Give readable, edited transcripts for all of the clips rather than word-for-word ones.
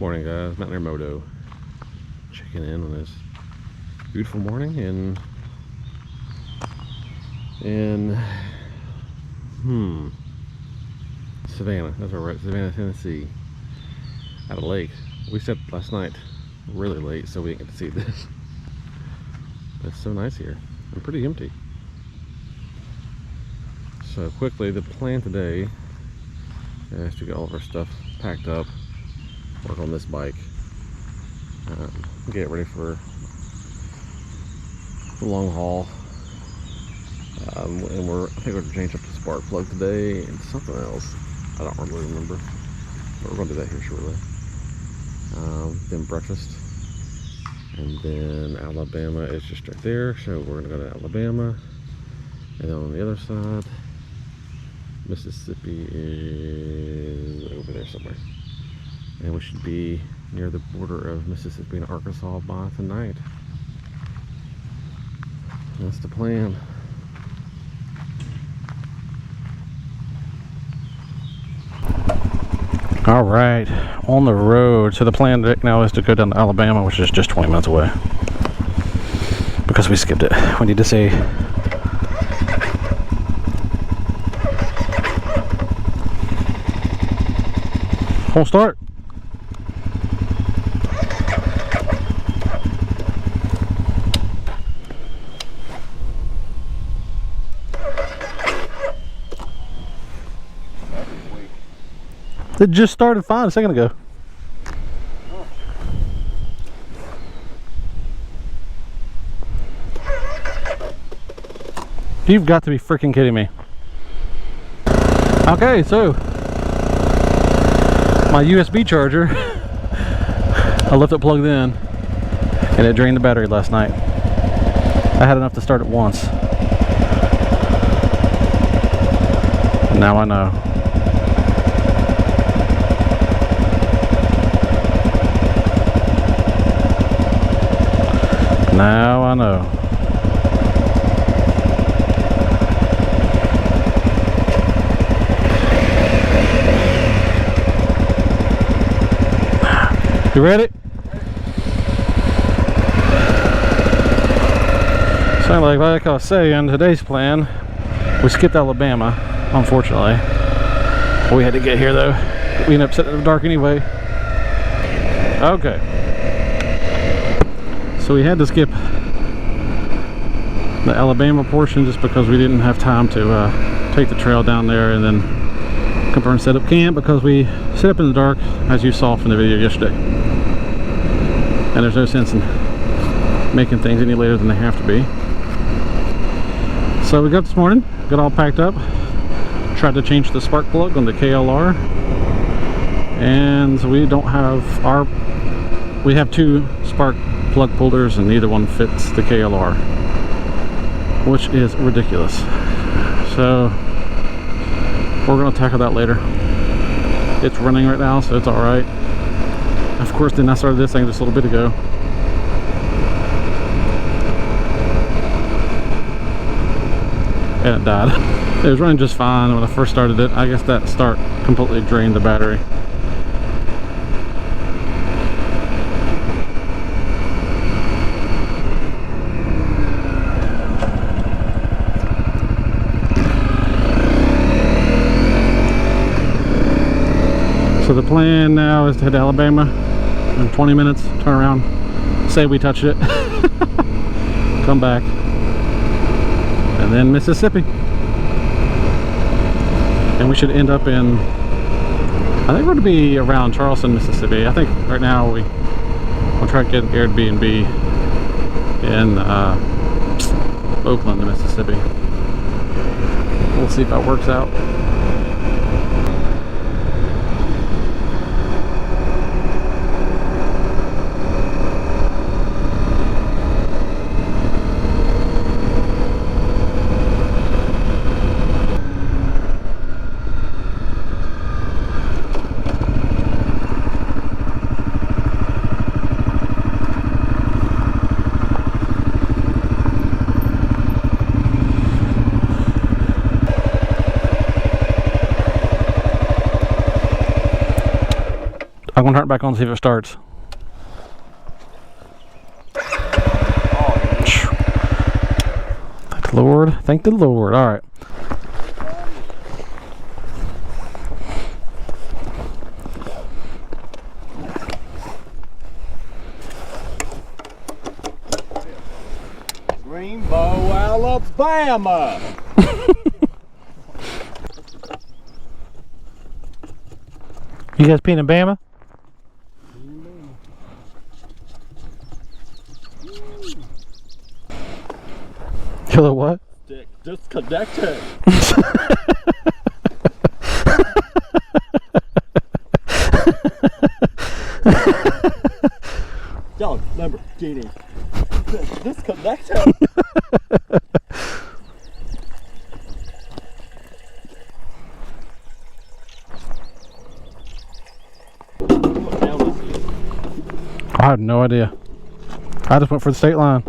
morning, guys. Mountaineer Moto checking in on this beautiful morning in Savannah. That's where we're at, Savannah, Tennessee, at a lake. We slept last night really late, so we didn't get to see this. But it's so nice here and pretty empty. So quickly, the plan today is to get all of our stuff packed up, work on this bike, get it ready for the long haul. And I think we're going to change up the spark plug today and something else. I don't really remember, but we're going to do that here shortly. Then breakfast, and then Alabama is just right there, so we're going to go to Alabama. And then on the other side, Mississippi is over there somewhere, and we should be near the border of Mississippi and Arkansas by tonight. That's the plan. All right, on the road. So the plan now is to go down to Alabama, which is just 20 minutes away, because we skipped it. We need to see. Won't start. It just started fine a second ago. You've got to be freaking kidding me. Okay, so my USB charger, I left it plugged in and it drained the battery last night. I had enough to start it once. Now I know. Now I know. You ready? So like I was saying, today's plan, we skipped Alabama, unfortunately. We had to get here though. We ended up sitting in the dark anyway. Okay. So we had to skip the Alabama portion just because we didn't have time to take the trail down there and then come over and set up camp, because we set up in the dark, as you saw from the video yesterday. And there's no sense in making things any later than they have to be. So we got up this morning, got all packed up, tried to change the spark plug on the KLR, and we don't have we have two spark plug pullers and neither one fits the KLR, which is ridiculous. So we're going to tackle that later. It's running right now, so it's alright. Of course, then I started this thing just a little bit ago. And it died. It was running just fine when I first started it. I guess that start completely drained the battery. So the plan now is to head to Alabama in 20 minutes, turn around, say we touched it, come back, and then Mississippi. And we should end up in, I think we're going to be around Charleston, Mississippi. I think right now we'll try to get an Airbnb in Oakland, Mississippi. We'll see if that works out. I'm gonna turn it back on and see if it starts. Thank the Lord. Thank the Lord. All right. Greenbow, Alabama. You guys peeing in Bama? Kill it what? Stick disconnected. Dog, Lamborghini. Disconnected. What town is it? I have no idea. I just went for the state line.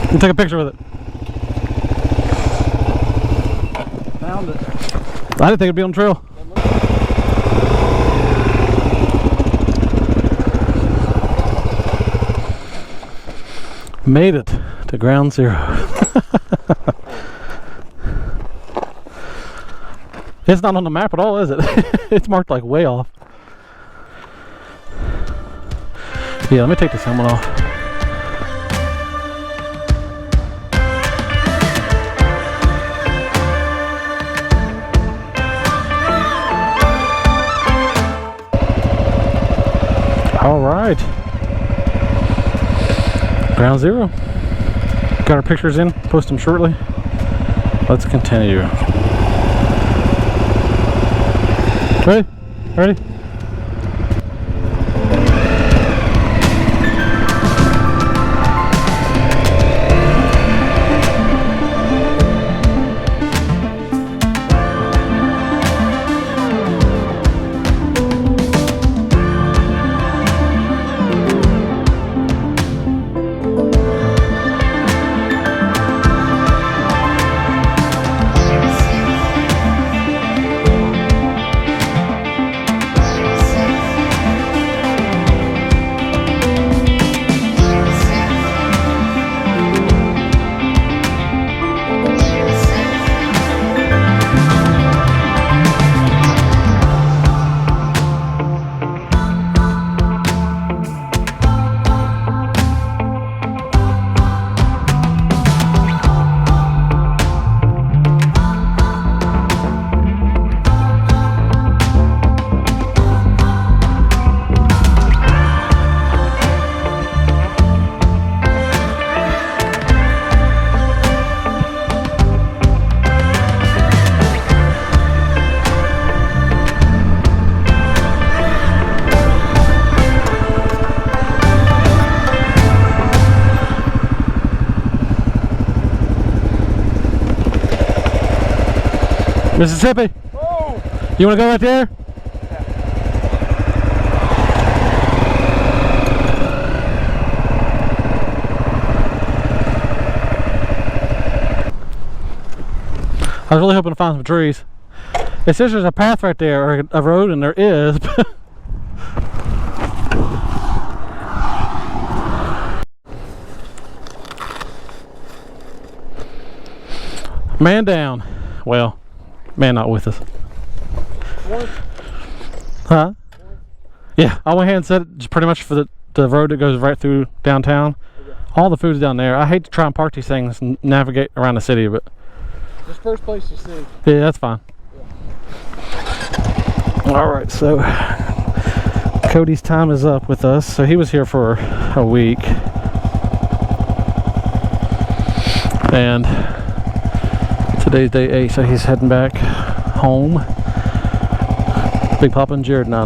You take a picture with it. Found it. I didn't think it'd be on the trail. Made it to ground zero. It's not on the map at all, is it? It's marked like way off. Yeah, let me take this helmet off. All right, ground zero. Got our pictures in, post them shortly. Let's continue. Ready? Ready? Mississippi. Oh! You want to go right there? I was really hoping to find some trees. It says there's a path right there, or a road, and there is. Man down. Well, man not with us. Huh? Yeah, I went ahead and set it just pretty much for the road that goes right through downtown. Okay. All the food's down there. I hate to try and park these things and navigate around the city, but This first place you see. yeah, that's fine. All right, so Cody's time is up with us. So he was here for a week, and today's day 8, so he's heading back home. Big Papa and Jared now.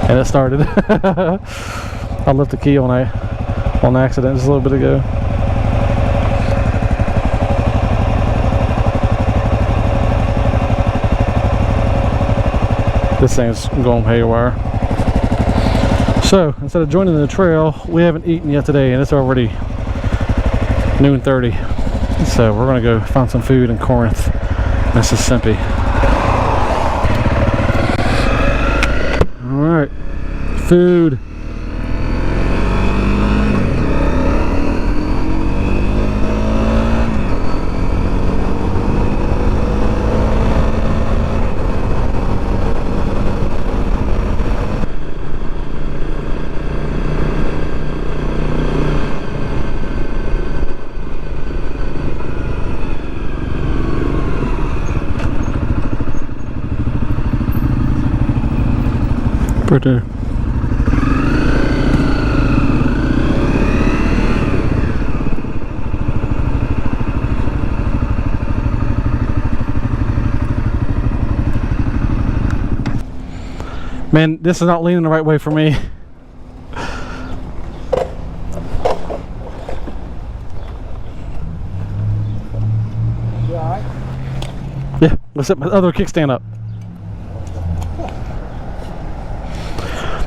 And it started. I left the key on accident just a little bit ago. This thing's going haywire. So instead of joining the trail, we haven't eaten yet today, and it's already noon 30. So we're gonna go find some food in Corinth, Mississippi. All right, food. Right there. Man, this is not leaning the right way for me. You alright? Yeah, let's set my other kickstand up.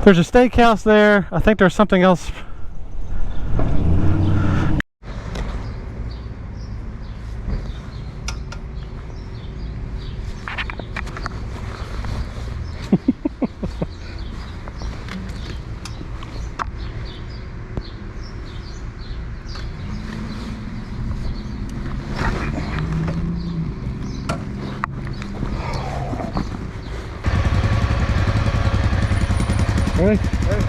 There's a steakhouse there. I think there's something else. Ready? Ready.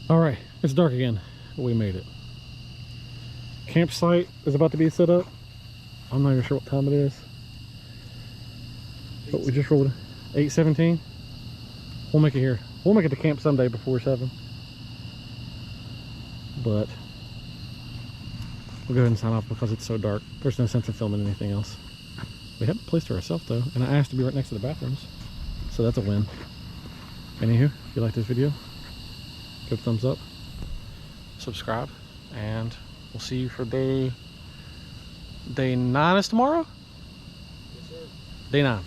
All right, it's dark again, but we made it. Campsite is about to be set up. I'm not even sure what time it is, but we just rolled 8:17. We'll make it here. We'll make it to camp someday before 7. But we'll go ahead and sign off because it's so dark. There's no sense of filming anything else. We have a place to ourselves though, and I asked to be right next to the bathrooms, so that's a win. Anywho, if you like this video, give it a thumbs up, subscribe, and we'll see you for day 9 is tomorrow? Yes, sir. Day 9.